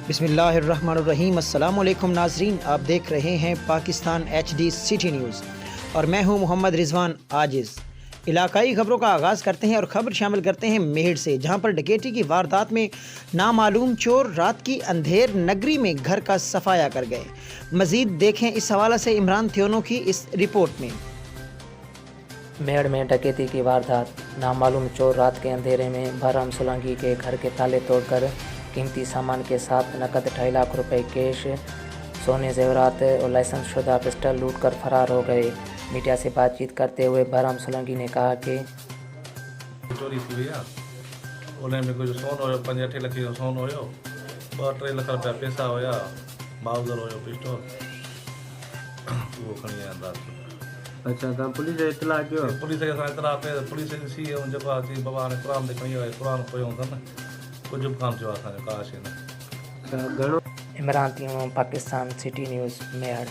बिस्मिल्लाहिर्रहमानिर्रहीम। अस्सलाम वालेकुम नाजरीन, आप देख रहे हैं पाकिस्तान HD सिटी न्यूज़ और मैं हूं मोहम्मद रिजवान आजिज़। इलाकाई खबरों का आगाज़ करते हैं और ख़बर शामिल करते हैं मेहड़ से, जहां पर डकैती की वारदात में नामालूम चोर रात की अंधेर नगरी में घर का सफाया कर गए। मज़ीद देखें इस हवाले से इमरान थियोनो की इस रिपोर्ट में। मेहड़ में डकैती की वारदात। नामालूम चोर रात के अंधेरे में बहराम सोलंकी के घर के ताले तोड़कर कीमती सामान के साथ नकद 2.5 लाख रुपए कैश, सोने जेवरात और लाइसेंस शुदा पिस्टल लूट कर फरार हो गए। मीडिया से बातचीत करते हुए बहराम सोलंकी ने कहा कि चोरी थी हुई आहे। उन में कुझु सोन हुयो, 5-8 लख जो सोन हुयो, 2-3 लख रुपया पैसा हुया, माउज़र हुयो पिस्टल, उहो खणी आया अंदाज़। अच्छा, तव्हां पुलिस खे इतला कयो? पुलिस खे असां इतला पे पुलिस ॾिसी ऐं जेको आहे चई बाबा हाणे क़ुर ते खणी वियो, क़ुर पियो अथनि, कुझु बि कान थियो आहे असांजो, का शइ न। घणो? इमरान थियोनो, पाकिस्तान सिटी न्यूज़, मेहड़।